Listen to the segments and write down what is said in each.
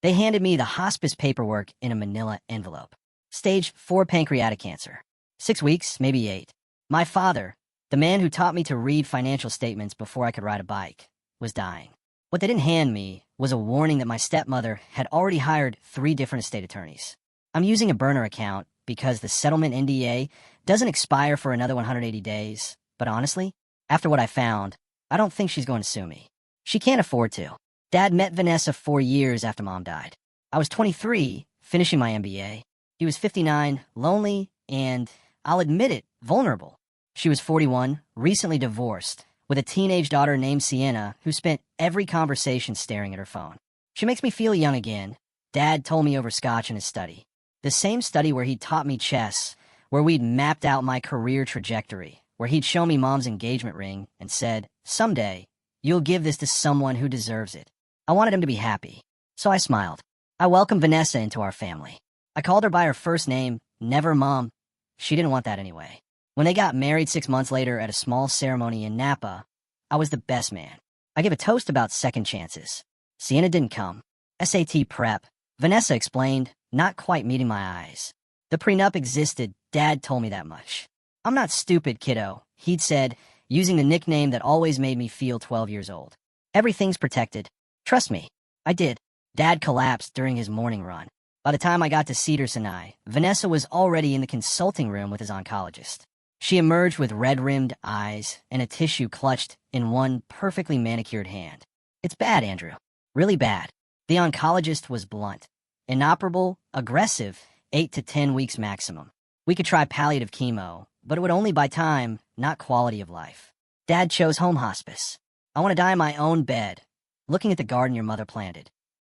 They handed me the hospice paperwork in a manila envelope. Stage 4 pancreatic cancer. 6 weeks, maybe 8. My father, the man who taught me to read financial statements before I could ride a bike, was dying. What they didn't hand me was a warning that my stepmother had already hired 3 different estate attorneys. I'm using a burner account because the settlement NDA doesn't expire for another 180 days, but honestly, after what I found, I don't think she's going to sue me. She can't afford to. Dad met Vanessa 4 years after Mom died. I was 23, finishing my MBA. He was 59, lonely, and, I'll admit it, vulnerable. She was 41, recently divorced, with a teenage daughter named Sienna who spent every conversation staring at her phone. She makes me feel young again. Dad told me over scotch in his study. The same study where he'd taught me chess, where we'd mapped out my career trajectory, where he'd shown me Mom's engagement ring and said, "Someday, you'll give this to someone who deserves it." I wanted him to be happy, so I smiled. I welcomed Vanessa into our family. I called her by her first name, never Mom. She didn't want that anyway. When they got married 6 months later at a small ceremony in Napa, I was the best man. I gave a toast about second chances. Sienna didn't come. SAT prep. Vanessa explained, not quite meeting my eyes. The prenup existed, Dad told me that much. "I'm not stupid, kiddo," he'd said, using the nickname that always made me feel 12 years old. "Everything's protected. Trust me." I did. Dad collapsed during his morning run. By the time I got to Cedars-Sinai, Vanessa was already in the consulting room with his oncologist. She emerged with red-rimmed eyes and a tissue clutched in one perfectly manicured hand. "It's bad, Andrew. Really bad." The oncologist was blunt. "Inoperable, aggressive, 8 to 10 weeks maximum. We could try palliative chemo, but it would only buy time, not quality of life." Dad chose home hospice. "I want to die in my own bed, looking at the garden your mother planted."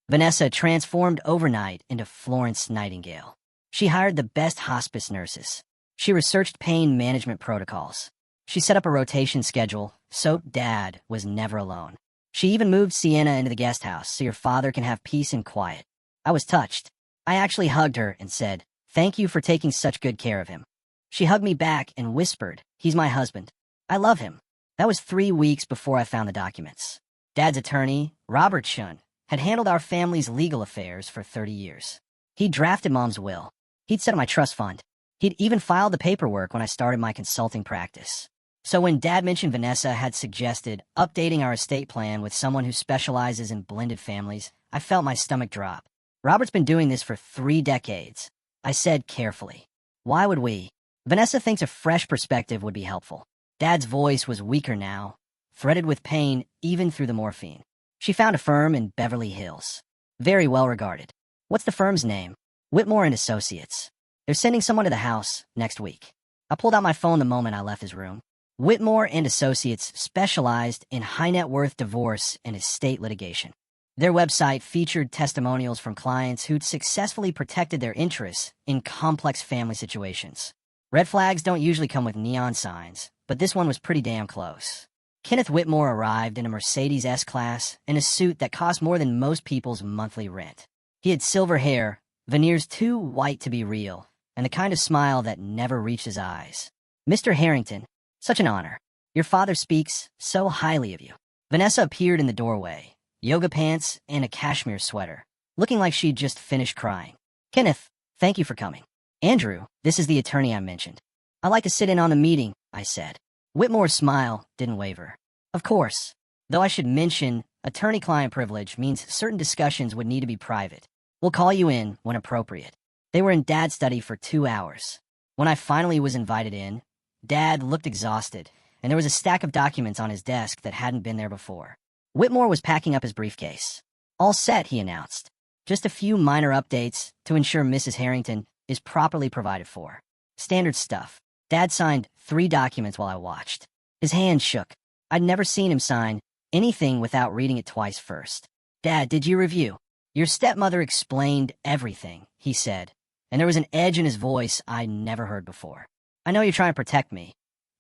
Vanessa transformed overnight into Florence Nightingale. She hired the best hospice nurses. She researched pain management protocols. She set up a rotation schedule, so Dad was never alone. She even moved Sienna into the guest house so your father can have peace and quiet. I was touched. I actually hugged her and said, "Thank you for taking such good care of him." She hugged me back and whispered, "He's my husband. I love him." That was 3 weeks before I found the documents. Dad's attorney, Robert Shun, had handled our family's legal affairs for 30 years. He'd drafted Mom's will. He'd set up my trust fund. He'd even filed the paperwork when I started my consulting practice. So when Dad mentioned Vanessa had suggested updating our estate plan with someone who specializes in blended families, I felt my stomach drop. "Robert's been doing this for 3 decades. I said carefully. "Why would we?" Vanessa thinks a fresh perspective would be helpful. Dad's voice was weaker now, threaded with pain even through the morphine. She found a firm in Beverly Hills. Very well regarded. "What's the firm's name?" "Whitmore and Associates. They're sending someone to the house next week." I pulled out my phone the moment I left his room. Whitmore and Associates specialized in high-net-worth divorce and estate litigation. Their website featured testimonials from clients who'd successfully protected their interests in complex family situations. Red flags don't usually come with neon signs, but this one was pretty damn close. Kenneth Whitmore arrived in a Mercedes S-Class in a suit that cost more than most people's monthly rent. He had silver hair, veneers too white to be real, and the kind of smile that never reached his eyes. "Mr. Harrington, such an honor. Your father speaks so highly of you." Vanessa appeared in the doorway, yoga pants and a cashmere sweater, looking like she'd just finished crying. "Kenneth, thank you for coming." "Andrew, this is the attorney I mentioned." "I'd like to sit in on the meeting," I said. Whitmore's smile didn't waver. "Of course. Though I should mention, attorney-client privilege means certain discussions would need to be private. We'll call you in when appropriate." They were in Dad's study for 2 hours. When I finally was invited in, Dad looked exhausted, and there was a stack of documents on his desk that hadn't been there before. Whitmore was packing up his briefcase. "All set," he announced. "Just a few minor updates to ensure Mrs. Harrington is properly provided for. Standard stuff." Dad signed 3 documents while I watched. His hand shook. I'd never seen him sign anything without reading it twice first. "Dad, did you review?" "Your stepmother explained everything," he said, and there was an edge in his voice I never heard before. "I know you're trying to protect me,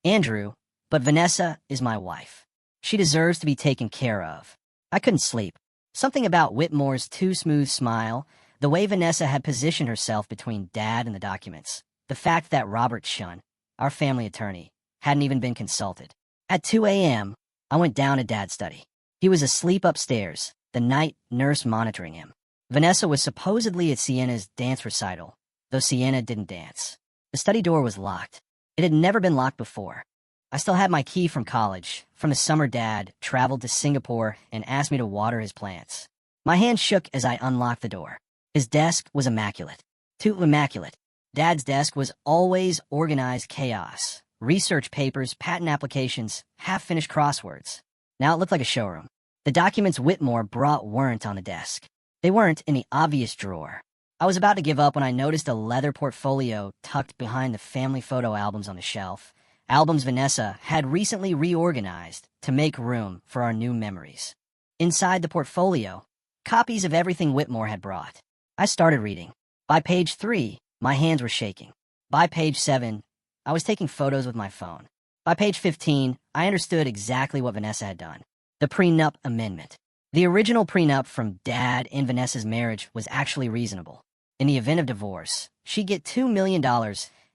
Andrew, but Vanessa is my wife. She deserves to be taken care of." I couldn't sleep. Something about Whitmore's too smooth smile, the way Vanessa had positioned herself between Dad and the documents, the fact that Robert Shun, our family attorney, hadn't even been consulted. At 2 a.m., I went down to Dad's study. He was asleep upstairs, the night nurse monitoring him. Vanessa was supposedly at Sienna's dance recital, though Sienna didn't dance. The study door was locked. It had never been locked before. I still had my key from college, from the summer Dad traveled to Singapore and asked me to water his plants. My hand shook as I unlocked the door. His desk was immaculate. Too immaculate. Dad's desk was always organized chaos. Research papers, patent applications, half-finished crosswords. Now it looked like a showroom. The documents Whitmore brought weren't on the desk. They weren't in the obvious drawer. I was about to give up when I noticed a leather portfolio tucked behind the family photo albums on the shelf. Albums Vanessa had recently reorganized to make room for our new memories. Inside the portfolio, copies of everything Whitmore had brought. I started reading. By page 3, my hands were shaking. By page 7, I was taking photos with my phone. By page 15, I understood exactly what Vanessa had done. The prenup amendment. The original prenup from Dad and Vanessa's marriage was actually reasonable. In the event of divorce, she'd get $2 million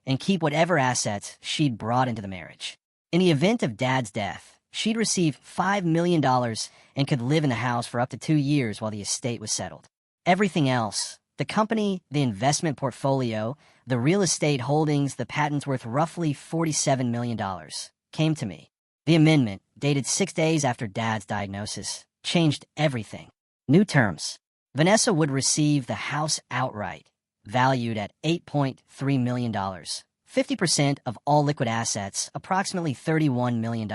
and keep whatever assets she'd brought into the marriage. In the event of Dad's death, she'd receive $5 million and could live in the house for up to 2 years while the estate was settled. Everything else, the company, the investment portfolio, the real estate holdings, the patents worth roughly $47 million, came to me. The amendment, dated 6 days after Dad's diagnosis, changed everything. New terms. Vanessa would receive the house outright, valued at $8.3 million, 50% of all liquid assets, approximately $31 million,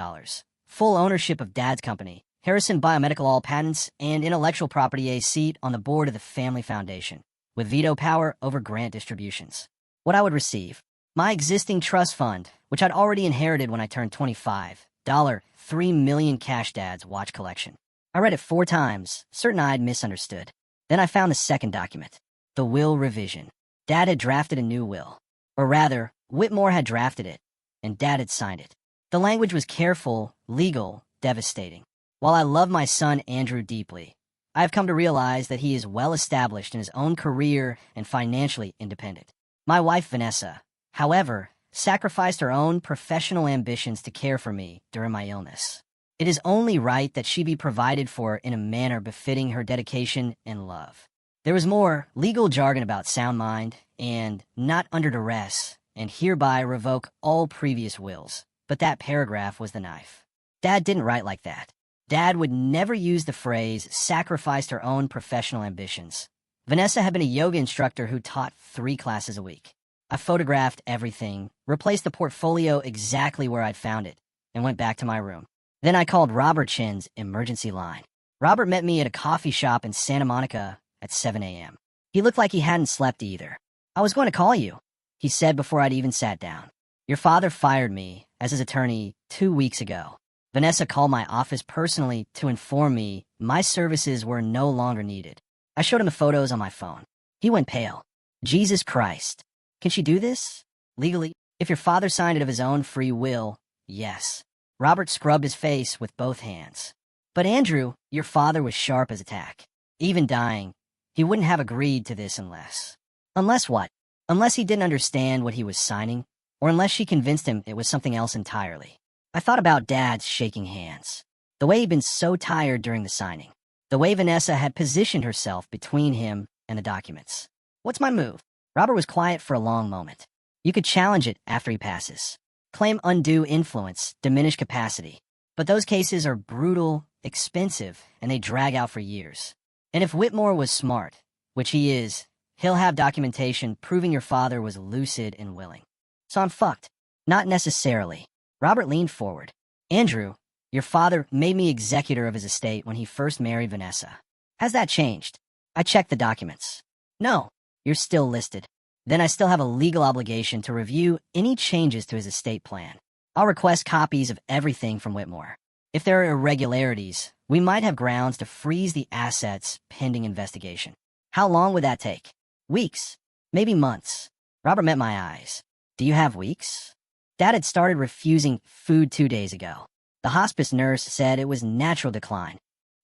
full ownership of Dad's company, Harrison Biomedical All Patents, and intellectual property, a seat on the board of the family foundation, with veto power over grant distributions. What I would receive: my existing trust fund, which I'd already inherited when I turned 25, $3 million cash Dad's watch collection. I read it 4 times, certain I'd misunderstood. Then I found the second document, the will revision. Dad had drafted a new will. Or rather, Whitmore had drafted it, and Dad had signed it. The language was careful, legal, devastating. While I love my son Andrew deeply, I have come to realize that he is well established in his own career and financially independent. My wife Vanessa, however, sacrificed her own professional ambitions to care for me during my illness. It is only right that she be provided for in a manner befitting her dedication and love. There was more legal jargon about sound mind and not under duress and hereby revoke all previous wills, but that paragraph was the knife. Dad didn't write like that. Dad would never use the phrase sacrificed her own professional ambitions. Vanessa had been a yoga instructor who taught 3 classes a week. I photographed everything, replaced the portfolio exactly where I'd found it, and went back to my room. Then I called Robert Chin's emergency line. Robert met me at a coffee shop in Santa Monica at 7 a.m. He looked like he hadn't slept either. "I was going to call you," he said before I'd even sat down. "Your father fired me as his attorney 2 weeks ago. Vanessa called my office personally to inform me my services were no longer needed." I showed him the photos on my phone. He went pale. "Jesus Christ. Can she do this? Legally? If your father signed it of his own free will, yes." Robert scrubbed his face with both hands. "But Andrew, your father was sharp as a tack. Even dying, he wouldn't have agreed to this unless..." "Unless what?" "Unless he didn't understand what he was signing, or unless she convinced him it was something else entirely." I thought about Dad's shaking hands, the way he'd been so tired during the signing, the way Vanessa had positioned herself between him and the documents. "What's my move?" Robert was quiet for a long moment. "You could challenge it after he passes. Claim undue influence, diminish capacity. But those cases are brutal, expensive, and they drag out for years. And if Whitmore was smart, which he is, he'll have documentation proving your father was lucid and willing. So I'm fucked." "Not necessarily." Robert leaned forward. "Andrew, your father made me executor of his estate when he first married Vanessa. Has that changed?" I checked the documents. "No, you're still listed." "Then I still have a legal obligation to review any changes to his estate plan. I'll request copies of everything from Whitmore. If there are irregularities, we might have grounds to freeze the assets pending investigation." "How long would that take?" "Weeks, maybe months." Robert met my eyes. "Do you have weeks?" Dad had started refusing food 2 days ago. The hospice nurse said it was natural decline.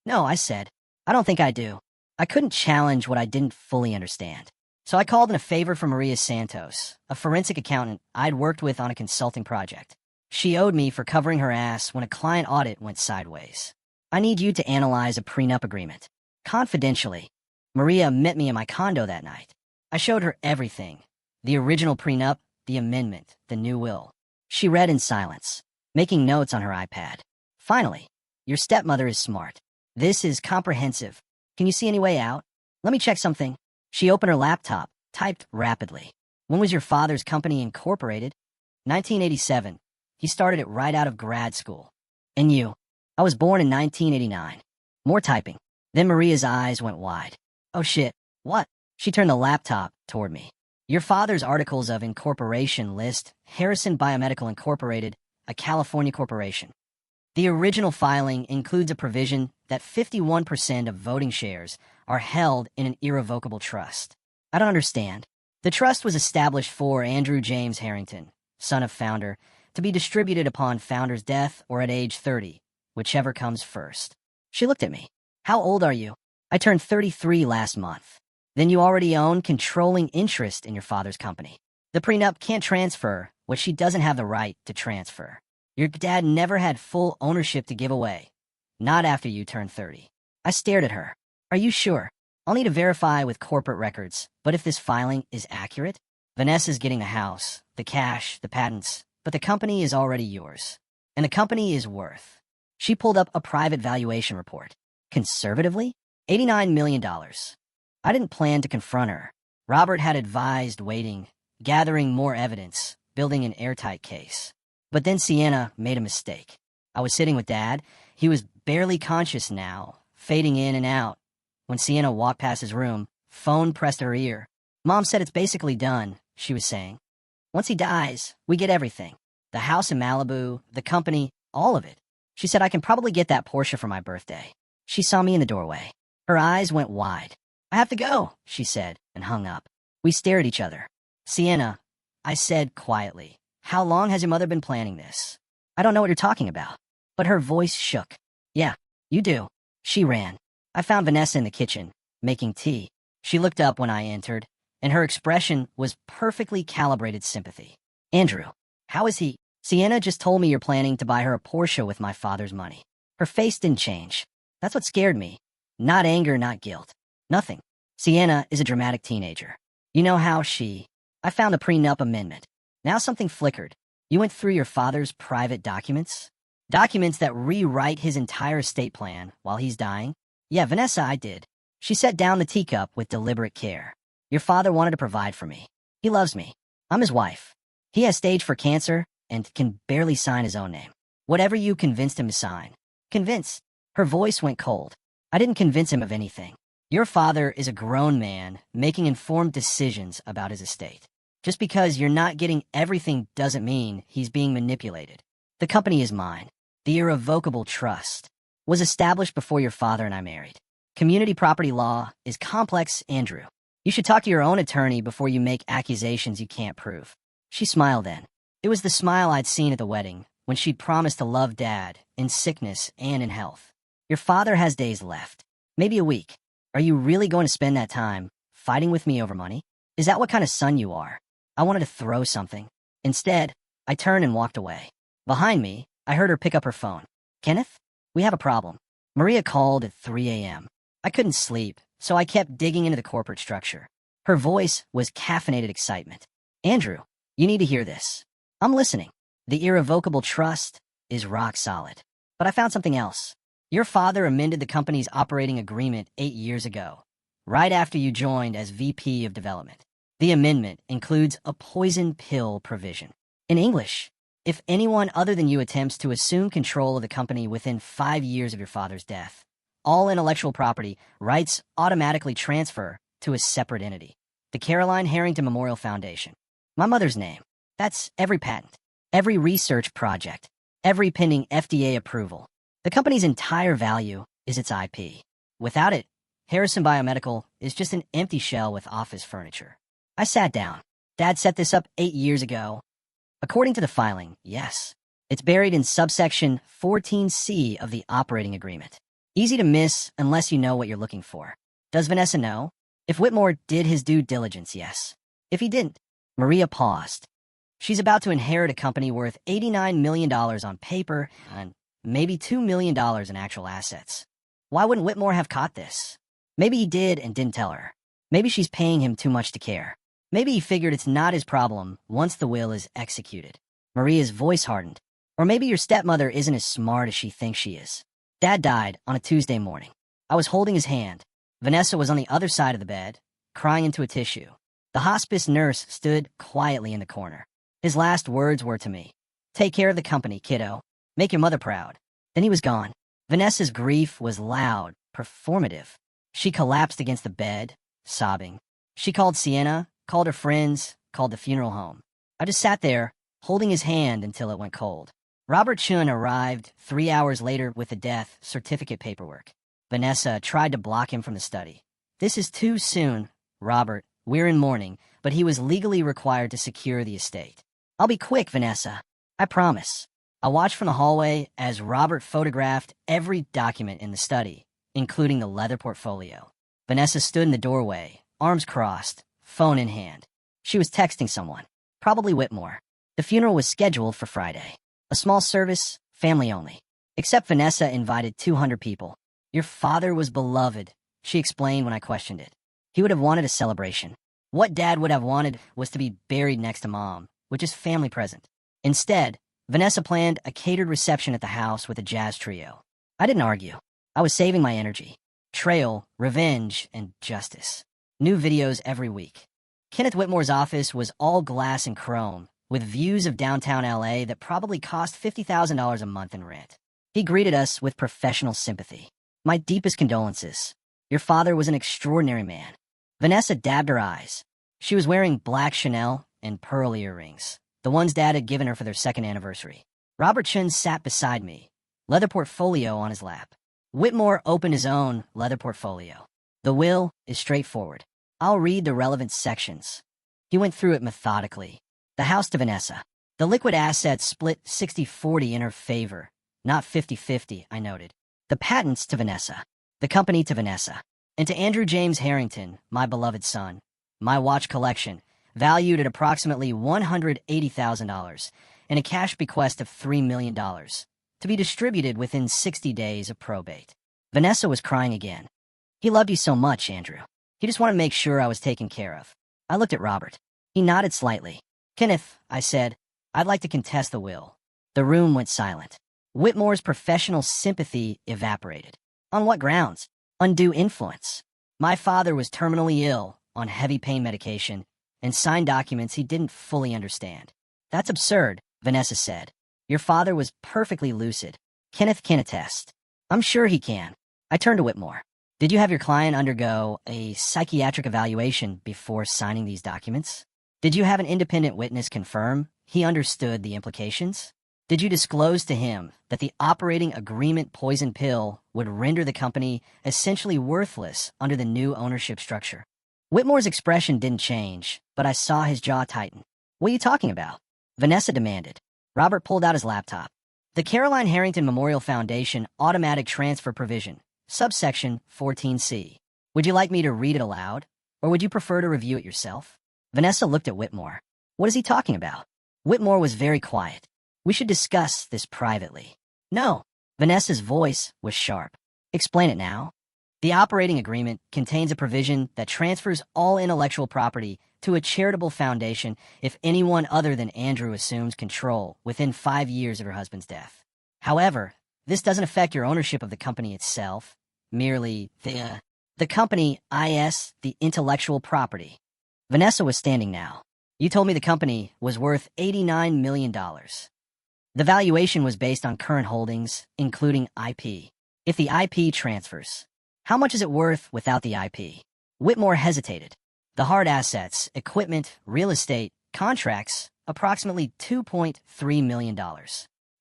"No," I said. "I don't think I do." I couldn't challenge what I didn't fully understand. So I called in a favor from Maria Santos, a forensic accountant I'd worked with on a consulting project. She owed me for covering her ass when a client audit went sideways. "I need you to analyze a prenup agreement. Confidentially." Maria met me in my condo that night. I showed her everything. The original prenup, the amendment, the new will. She read in silence, making notes on her iPad. Finally, your stepmother is smart. This is comprehensive. Can you see any way out? Let me check something. She opened her laptop, typed rapidly. When was your father's company incorporated? 1987. He started it right out of grad school. And you? I was born in 1989. More typing. Then Maria's eyes went wide. Oh shit, what? She turned the laptop toward me. Your father's articles of incorporation list Harrison Biomedical Incorporated, a California corporation. The original filing includes a provision that 51% of voting shares are held in an irrevocable trust. I don't understand. The trust was established for Andrew James Harrington, son of founder, to be distributed upon founder's death or at age 30, whichever comes first. She looked at me. How old are you? I turned 33 last month. Then you already own controlling interest in your father's company. The prenup can't transfer what she doesn't have the right to transfer. Your dad never had full ownership to give away. Not after you turned 30. I stared at her. Are you sure? I'll need to verify with corporate records, but if this filing is accurate, Vanessa's getting the house, the cash, the patents, but the company is already yours. And the company is worth. She pulled up a private valuation report. Conservatively, $89 million. I didn't plan to confront her. Robert had advised waiting, gathering more evidence, building an airtight case. But then Sienna made a mistake. I was sitting with Dad. He was barely conscious now, fading in and out. When Sienna walked past his room, phone pressed to her ear. Mom said it's basically done, she was saying. Once he dies, we get everything. The house in Malibu, the company, all of it. She said I can probably get that Porsche for my birthday. She saw me in the doorway. Her eyes went wide. I have to go, she said, and hung up. We stared at each other. Sienna, I said quietly, how long has your mother been planning this? I don't know what you're talking about. But her voice shook. Yeah, you do. She ran. I found Vanessa in the kitchen, making tea. She looked up when I entered, and her expression was perfectly calibrated sympathy. Andrew, how is he? Sienna just told me you're planning to buy her a Porsche with my father's money. Her face didn't change. That's what scared me. Not anger, not guilt. Nothing. Sienna is a dramatic teenager. You know how I found the prenup amendment. Now something flickered. You went through your father's private documents? Documents that rewrite his entire estate plan while he's dying? Yeah, Vanessa, I did. She set down the teacup with deliberate care. Your father wanted to provide for me. He loves me. I'm his wife. He has stage 4 cancer and can barely sign his own name. Whatever you convinced him to sign. Convince. Her voice went cold. I didn't convince him of anything. Your father is a grown man making informed decisions about his estate. Just because you're not getting everything doesn't mean he's being manipulated. The company is mine. The irrevocable trust was established before your father and I married. Community property law is complex, Andrew. You should talk to your own attorney before you make accusations you can't prove. She smiled then. It was the smile I'd seen at the wedding, when she'd promised to love Dad, in sickness and in health. Your father has days left. Maybe a week. Are you really going to spend that time fighting with me over money? Is that what kind of son you are? I wanted to throw something. Instead, I turned and walked away. Behind me, I heard her pick up her phone. Kenneth? We have a problem. Maria called at 3 a.m. I couldn't sleep, so I kept digging into the corporate structure. Her voice was caffeinated excitement. Andrew, you need to hear this. I'm listening. The irrevocable trust is rock solid. But I found something else. Your father amended the company's operating agreement 8 years ago, right after you joined as VP of Development. The amendment includes a poison pill provision. In English, if anyone other than you attempts to assume control of the company within 5 years of your father's death, all intellectual property rights automatically transfer to a separate entity, the Caroline Harrington Memorial Foundation. My mother's name. That's every patent, every research project, every pending FDA approval. The company's entire value is its IP. Without it, Harrison Biomedical is just an empty shell with office furniture. I sat down. Dad set this up 8 years ago. According to the filing, yes. It's buried in subsection 14C of the operating agreement. Easy to miss unless you know what you're looking for. Does Vanessa know? If Whitmore did his due diligence, yes. If he didn't, Maria paused. She's about to inherit a company worth $89 million on paper and maybe $2 million in actual assets. Why wouldn't Whitmore have caught this? Maybe he did and didn't tell her. Maybe she's paying him too much to care. Maybe he figured it's not his problem once the will is executed. Maria's voice hardened. Or maybe your stepmother isn't as smart as she thinks she is. Dad died on a Tuesday morning. I was holding his hand. Vanessa was on the other side of the bed, crying into a tissue. The hospice nurse stood quietly in the corner. His last words were to me, "Take care of the company, kiddo. Make your mother proud." Then he was gone. Vanessa's grief was loud, performative. She collapsed against the bed, sobbing. She called Sienna, called her friends, called the funeral home. I just sat there, holding his hand until it went cold. Robert Chun arrived 3 hours later with the death certificate paperwork. Vanessa tried to block him from the study. "This is too soon, Robert. We're in mourning," but he was legally required to secure the estate. "I'll be quick, Vanessa. I promise." I watched from the hallway as Robert photographed every document in the study, including the leather portfolio. Vanessa stood in the doorway, arms crossed, phone in hand. She was texting someone, probably Whitmore. The funeral was scheduled for Friday. A small service, family only. Except Vanessa invited 200 people. "Your father was beloved," she explained when I questioned it. "He would have wanted a celebration. What Dad would have wanted was to be buried next to Mom, which is family present. Instead, Vanessa planned a catered reception at the house with a jazz trio. I didn't argue. I was saving my energy. Trail, revenge, and justice. New videos every week. Kenneth Whitmore's office was all glass and chrome, with views of downtown LA that probably cost $50,000 a month in rent. He greeted us with professional sympathy. "My deepest condolences. Your father was an extraordinary man." Vanessa dabbed her eyes. She was wearing black Chanel and pearl earrings, the ones Dad had given her for their second anniversary. Robert Chun sat beside me, leather portfolio on his lap. Whitmore opened his own leather portfolio. "The will is straightforward. I'll read the relevant sections." He went through it methodically. The house to Vanessa. The liquid assets split 60-40 in her favor, not 50-50, I noted. The patents to Vanessa. The company to Vanessa. And to Andrew James Harrington, my beloved son. My watch collection, valued at approximately $180,000, and a cash bequest of $3 million, to be distributed within 60 days of probate. Vanessa was crying again. "He loved you so much, Andrew. He just wanted to make sure I was taken care of." I looked at Robert. He nodded slightly. "Kenneth," I said, "I'd like to contest the will." The room went silent. Whitmore's professional sympathy evaporated. On what grounds? Undue influence. My father was terminally ill, on heavy pain medication, and signed documents he didn't fully understand. "That's absurd," Vanessa said. "Your father was perfectly lucid. Kenneth can attest." "I'm sure he can." I turned to Whitmore. "Did you have your client undergo a psychiatric evaluation before signing these documents? Did you have an independent witness confirm he understood the implications? Did you disclose to him that the operating agreement poison pill would render the company essentially worthless under the new ownership structure?" Whitmore's expression didn't change, but I saw his jaw tighten. "What are you talking about?" Vanessa demanded. Robert pulled out his laptop. "The Caroline Harrington Memorial Foundation Automatic Transfer Provision, subsection 14C. Would you like me to read it aloud, or would you prefer to review it yourself?" Vanessa looked at Whitmore. "What is he talking about?" Whitmore was very quiet. "We should discuss this privately." "No." Vanessa's voice was sharp. "Explain it now." "The operating agreement contains a provision that transfers all intellectual property to a charitable foundation if anyone other than Andrew assumes control within 5 years of her husband's death. However, this doesn't affect your ownership of the company itself, merely the company, i.s. the intellectual property." Vanessa was standing now. "You told me the company was worth $89 million. The valuation was based on current holdings, including IP. If the IP transfers, how much is it worth without the IP?" Whitmore hesitated. "The hard assets, equipment, real estate, contracts, approximately $2.3 million.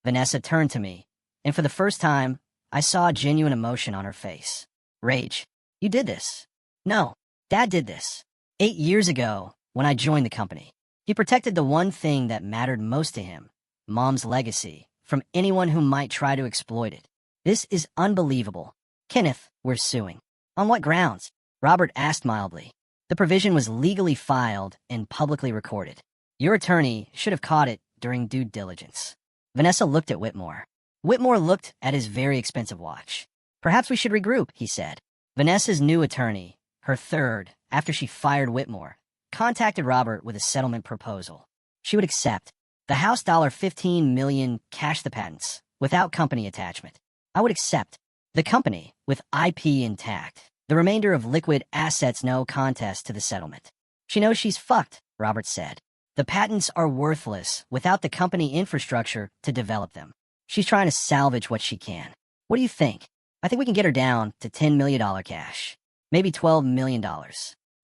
Vanessa turned to me, and for the first time, I saw genuine emotion on her face. Rage. "You did this." "No, Dad did this. 8 years ago, when I joined the company. He protected the one thing that mattered most to him, Mom's legacy, from anyone who might try to exploit it. This is unbelievable. Kenneth, we're suing." "On what grounds?" Robert asked mildly. "The provision was legally filed and publicly recorded. Your attorney should have caught it during due diligence." Vanessa looked at Whitmore. Whitmore looked at his very expensive watch. "Perhaps we should regroup," he said. Vanessa's new attorney, her third, after she fired Whitmore, contacted Robert with a settlement proposal. She would accept the house $15 million cash the patents, without company attachment. I would accept the company with IP intact. The remainder of liquid assets no contest to the settlement. She knows she's fucked, Robert said. The patents are worthless without the company infrastructure to develop them. She's trying to salvage what she can. What do you think? I think we can get her down to $10 million cash. Maybe $12 million.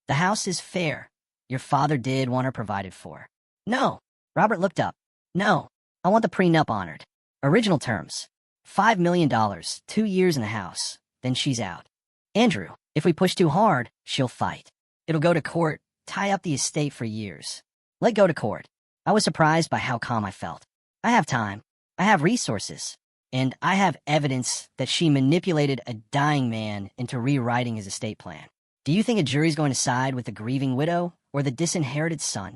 The house is fair. Your father did want her provided for. No. Robert looked up. No. I want the prenup honored. Original terms. $5 million, 2 years in the house. Then she's out. Andrew, if we push too hard, she'll fight. It'll go to court, tie up the estate for years. Let go to court. I was surprised by how calm I felt. I have time. I have resources. And I have evidence that she manipulated a dying man into rewriting his estate plan. Do you think a jury's going to side with the grieving widow or the disinherited son?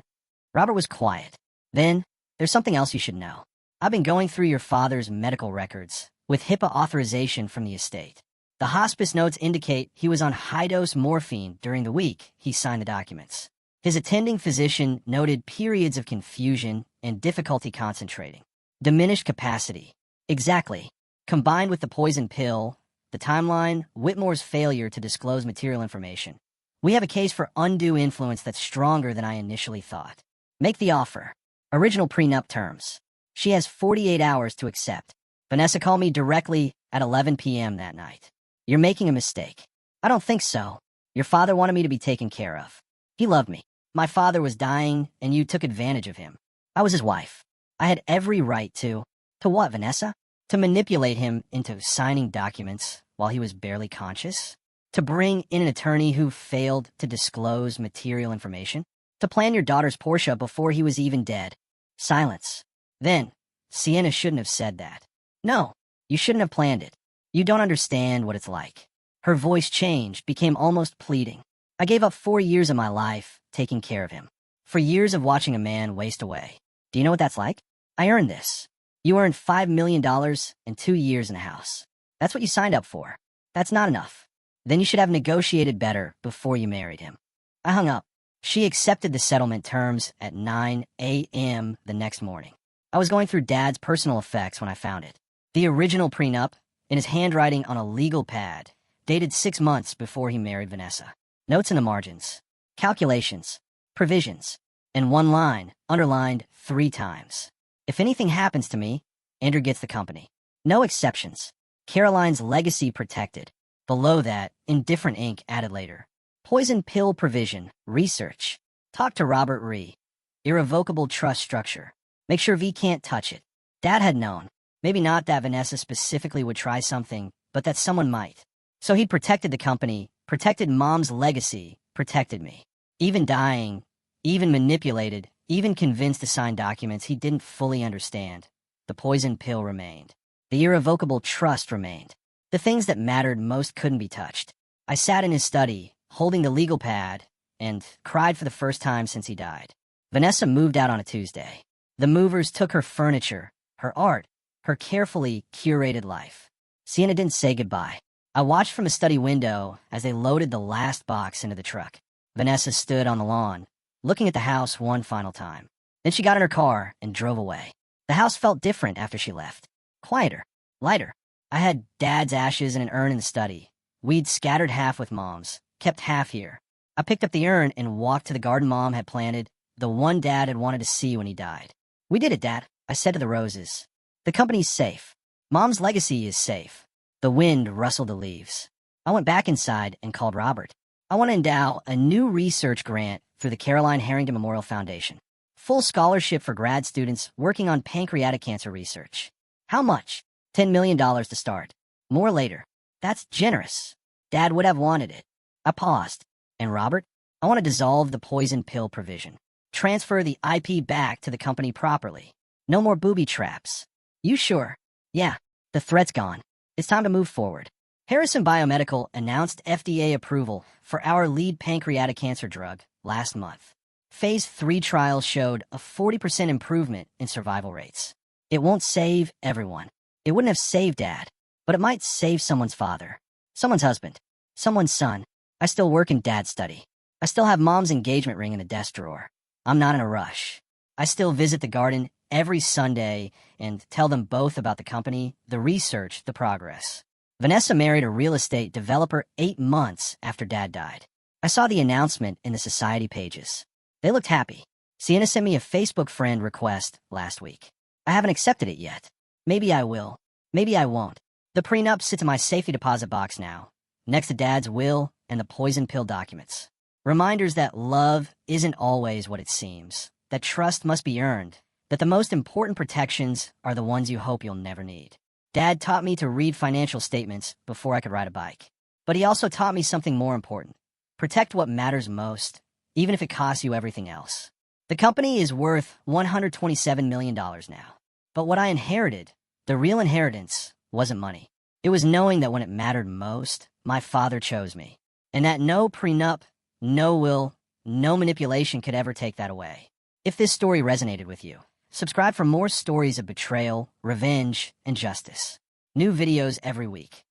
Robert was quiet. Then, there's something else you should know. I've been going through your father's medical records with HIPAA authorization from the estate. The hospice notes indicate he was on high-dose morphine during the week he signed the documents. His attending physician noted periods of confusion and difficulty concentrating. Diminished capacity. Exactly. Combined with the poison pill, the timeline, Whitmore's failure to disclose material information. We have a case for undue influence that's stronger than I initially thought. Make the offer. Original prenup terms. She has 48 hours to accept. Vanessa called me directly at 11 p.m. that night. You're making a mistake. I don't think so. Your father wanted me to be taken care of. He loved me. My father was dying, and you took advantage of him. I was his wife. I had every right to what, Vanessa? To manipulate him into signing documents while he was barely conscious? To bring in an attorney who failed to disclose material information? To plan your daughter's Porsche before he was even dead? Silence. Then, Sienna shouldn't have said that. No, you shouldn't have planned it. You don't understand what it's like. Her voice changed, became almost pleading. I gave up 4 years of my life taking care of him. For years of watching a man waste away. Do you know what that's like? I earned this. You earned $5 million and 2 years in a house. That's what you signed up for. That's not enough. Then you should have negotiated better before you married him. I hung up. She accepted the settlement terms at 9 a.m. the next morning. I was going through Dad's personal effects when I found it. The original prenup, in his handwriting on a legal pad, dated 6 months before he married Vanessa. Notes in the margins. Calculations. Provisions. And one line, underlined 3 times. If anything happens to me, Andrew gets the company. No exceptions. Caroline's legacy protected. Below that, in different ink added later. Poison pill provision. Research. Talk to Robert Ree. Irrevocable trust structure. Make sure V can't touch it. Dad had known. Maybe not that Vanessa specifically would try something, but that someone might. So he protected the company, protected Mom's legacy, protected me. Even dying, even manipulated, even convinced to sign documents he didn't fully understand. The poison pill remained. The irrevocable trust remained. The things that mattered most couldn't be touched. I sat in his study, holding the legal pad, and cried for the first time since he died. Vanessa moved out on a Tuesday. The movers took her furniture, her art, her carefully curated life. Sienna didn't say goodbye. I watched from a study window as they loaded the last box into the truck. Vanessa stood on the lawn, looking at the house one final time. Then she got in her car and drove away. The house felt different after she left. Quieter, lighter. I had Dad's ashes in an urn in the study. We'd scattered half with Mom's, kept half here. I picked up the urn and walked to the garden Mom had planted, the one Dad had wanted to see when he died. We did it, Dad, I said to the roses. The company's safe. Mom's legacy is safe. The wind rustled the leaves. I went back inside and called Robert. I want to endow a new research grant through the Caroline Harrington Memorial Foundation. Full scholarship for grad students working on pancreatic cancer research. How much? $10 million to start. More later. That's generous. Dad would have wanted it. I paused. And Robert, I want to dissolve the poison pill provision. Transfer the IP back to the company properly. No more booby traps. You sure? Yeah. The threat's gone. It's time to move forward. Harrison Biomedical announced FDA approval for our lead pancreatic cancer drug last month. Phase 3 trials showed a 40% improvement in survival rates. It won't save everyone. It wouldn't have saved Dad, but it might save someone's father, someone's husband, Someone's son. I still work in dad's study. I still have mom's engagement ring in the desk drawer. I'm not in a rush. I still visit the garden every Sunday and tell them both about the company, the research, the progress. Vanessa married a real estate developer 8 months after Dad died. I saw the announcement in the society pages. They looked happy. Sienna sent me a Facebook friend request last week. I haven't accepted it yet. Maybe I will. Maybe I won't. The prenup sits in my safety deposit box now, next to Dad's will and the poison pill documents. Reminders that love isn't always what it seems, that trust must be earned, that the most important protections are the ones you hope you'll never need. Dad taught me to read financial statements before I could ride a bike. But he also taught me something more important. Protect what matters most, even if it costs you everything else. The company is worth $127 million now. But what I inherited, the real inheritance, wasn't money. It was knowing that when it mattered most, my father chose me. And that no prenup, no will, no manipulation could ever take that away. If this story resonated with you, subscribe for more stories of betrayal, revenge, and justice. New videos every week.